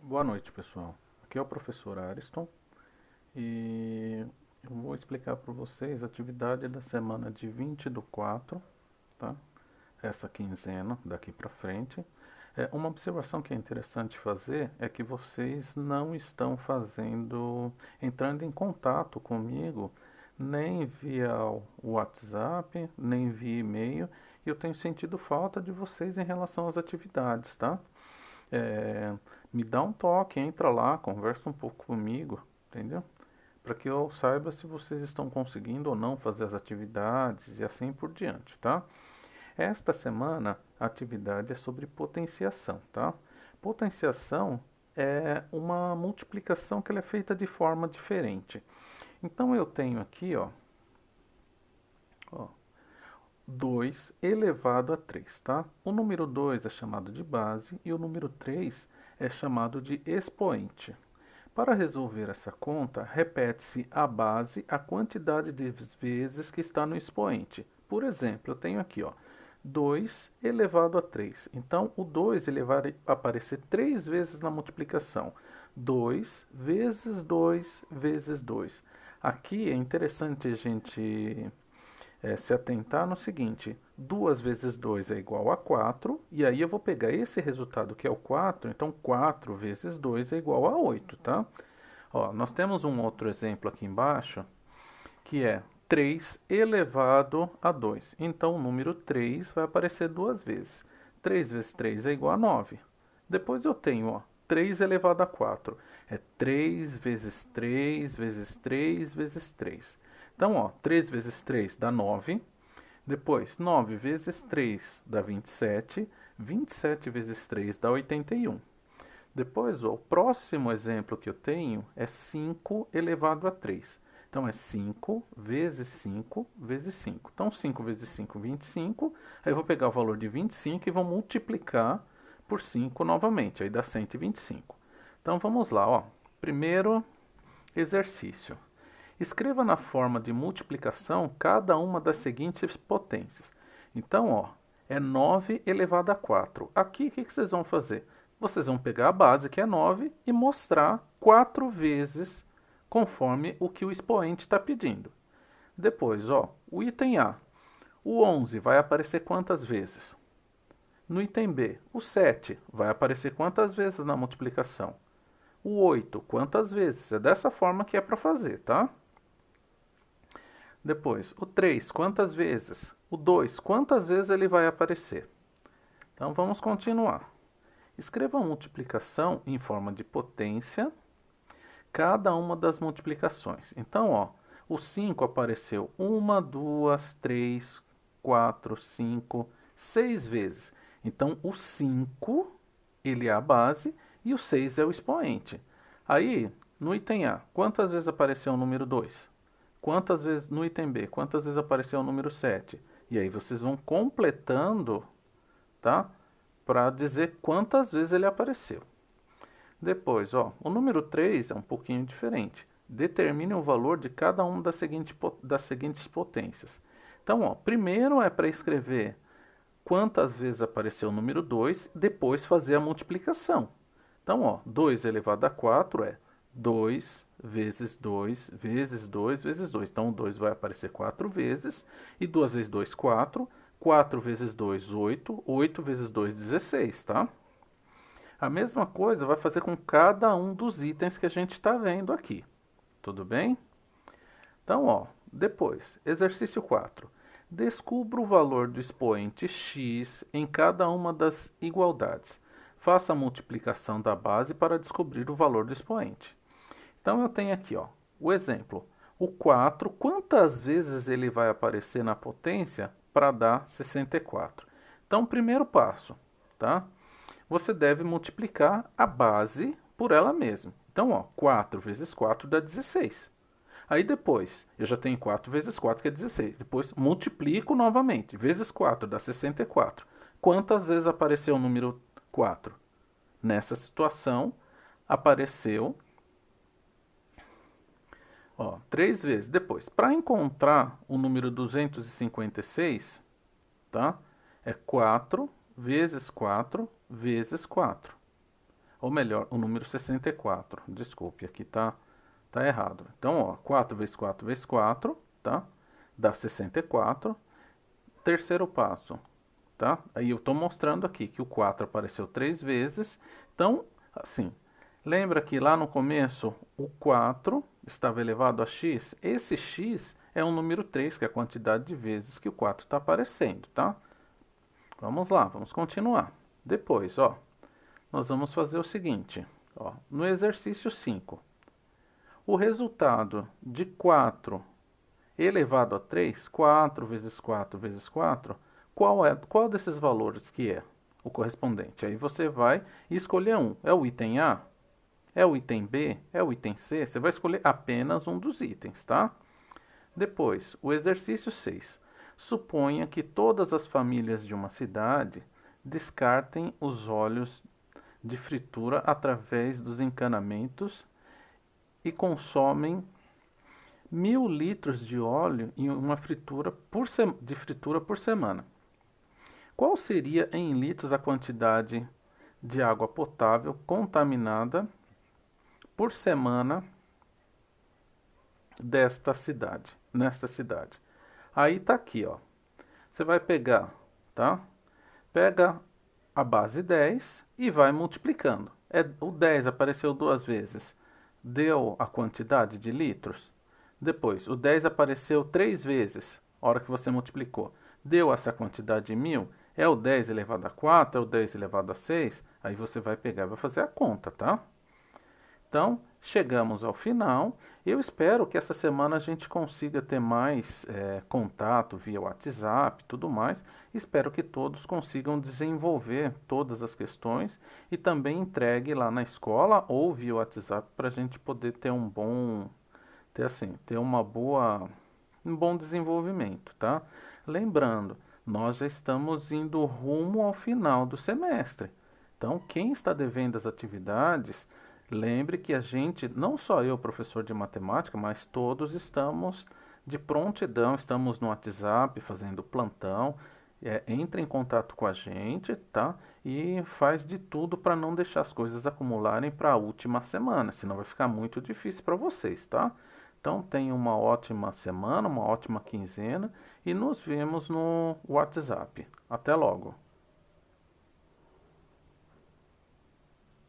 Boa noite, pessoal. Aqui é o professor Ariston e eu vou explicar para vocês a atividade da semana de 20/4, tá? Essa quinzena daqui para frente. Uma observação que é interessante fazer é que vocês não estão entrando em contato comigo nem via WhatsApp, nem via e-mail, e eu tenho sentido falta de vocês em relação às atividades, tá? É, Me dá um toque, entra lá, conversa um pouco comigo, entendeu? Para que eu saiba se vocês estão conseguindo ou não fazer as atividades e assim por diante, tá? Esta semana a atividade é sobre potenciação, tá? Potenciação é uma multiplicação que ela é feita de forma diferente. Então eu tenho aqui, ó 2 elevado a 3, tá? O número 2 é chamado de base e o número 3 é chamado de expoente. Para resolver essa conta, repete-se a base a quantidade de vezes que está no expoente. Por exemplo, eu tenho aqui, 2 elevado a 3. Então, o 2 ele vai aparecer 3 vezes na multiplicação. 2 vezes 2 vezes 2. Aqui é interessante a gente se atentar no seguinte: 2 vezes 2 é igual a 4, e aí eu vou pegar esse resultado que é o 4, então 4 vezes 2 é igual a 8, tá? Nós temos um outro exemplo aqui embaixo, que é 3 elevado a 2. Então o número 3 vai aparecer duas vezes. 3 vezes 3 é igual a 9. Depois eu tenho 3 elevado a 4. É 3 vezes 3 vezes 3 vezes 3. Então, 3 vezes 3 dá 9. Depois, 9 vezes 3 dá 27. 27 vezes 3 dá 81. Depois, o próximo exemplo que eu tenho é 5 elevado a 3. Então, é 5 vezes 5 vezes 5. Então, 5 vezes 5, 25. Aí eu vou pegar o valor de 25 e vou multiplicar por 5 novamente. Aí dá 125. Então, vamos lá, Primeiro exercício. Escreva na forma de multiplicação cada uma das seguintes potências. Então, é 9 elevado a 4. Aqui, o que vocês vão fazer? Vocês vão pegar a base, que é 9, e mostrar 4 vezes conforme o que o expoente está pedindo. Depois, o item A. O 11 vai aparecer quantas vezes? No item B, o 7 vai aparecer quantas vezes na multiplicação? O 8, quantas vezes? É dessa forma que é para fazer, tá? Depois, o 3, quantas vezes? O 2, quantas vezes ele vai aparecer? Então, vamos continuar. Escreva a multiplicação em forma de potência, cada uma das multiplicações. Então, o 5 apareceu 1, 2, 3, 4, 5, 6 vezes. Então, o 5, ele é a base e o 6 é o expoente. Aí, no item A, quantas vezes apareceu o número 2? Quantas vezes no item B? Quantas vezes apareceu o número 7? E aí vocês vão completando, tá? Para dizer quantas vezes ele apareceu. Depois, o número 3 é um pouquinho diferente. Determine o valor de cada uma das seguintes potências. Então, primeiro é para escrever quantas vezes apareceu o número 2, depois fazer a multiplicação. Então, 2 elevado a 4 é 2 vezes 2 vezes 2 vezes 2. Então, o 2 vai aparecer 4 vezes. E 2 vezes 2, 4. 4 vezes 2, 8. 8 vezes 2, 16, tá? A mesma coisa vai fazer com cada um dos itens que a gente está vendo aqui. Tudo bem? Então, depois, exercício 4. Descubra o valor do expoente x em cada uma das igualdades. Faça a multiplicação da base para descobrir o valor do expoente. Então, eu tenho aqui, o exemplo. O 4, quantas vezes ele vai aparecer na potência para dar 64? Então, primeiro passo, tá? Você deve multiplicar a base por ela mesma. Então, 4 vezes 4 dá 16. Aí depois, eu já tenho 4 vezes 4, que é 16. Depois, multiplico novamente. Vezes 4 dá 64. Quantas vezes apareceu o número 4? Nessa situação, apareceu 3 vezes. Depois, para encontrar o número 256, tá? É 4 vezes 4 vezes 4. Ou melhor, o número 64. Desculpe, aqui tá errado. Então, ó, 4 vezes 4 vezes 4, tá? Dá 64. Terceiro passo, tá? Aí eu estou mostrando aqui que o 4 apareceu 3 vezes. Então, assim, lembra que lá no começo o 4 estava elevado a x? Esse x é um número 3, que é a quantidade de vezes que o 4 está aparecendo, tá? Vamos lá, vamos continuar. Depois, ó, nós vamos fazer o seguinte, ó, no exercício 5, o resultado de 4 elevado a 3, 4 vezes 4 vezes 4, qual desses valores que é o correspondente? Aí você vai escolher um. É o item A? É o item B? É o item C? Você vai escolher apenas um dos itens, tá? Depois, o exercício 6. Suponha que todas as famílias de uma cidade descartem os óleos de fritura através dos encanamentos e consomem 1.000 litros de óleo em uma de fritura por semana. Qual seria em litros a quantidade de água potável contaminada por semana nesta cidade? Aí tá aqui, ó. Você vai pegar, tá? Pega a base 10 e vai multiplicando. O 10 apareceu 2 vezes, deu a quantidade de litros. Depois, o 10 apareceu 3 vezes, a hora que você multiplicou. Deu essa quantidade de 1.000, é o 10 elevado a 4, é o 10 elevado a 6, aí você vai pegar e vai fazer a conta, tá? Então, chegamos ao final. Eu espero que essa semana a gente consiga ter mais contato via WhatsApp e tudo mais. Espero que todos consigam desenvolver todas as questões e também entregue lá na escola ou via WhatsApp para a gente poder ter um bom desenvolvimento, tá? Lembrando, nós já estamos indo rumo ao final do semestre. Então, quem está devendo as atividades, lembre que a gente, não só eu, professor de matemática, mas todos estamos de prontidão, estamos no WhatsApp fazendo plantão. Entre em contato com a gente, tá? E faz de tudo para não deixar as coisas acumularem para a última semana, senão vai ficar muito difícil para vocês, tá? Então tenha uma ótima semana, uma ótima quinzena e nos vemos no WhatsApp. Até logo!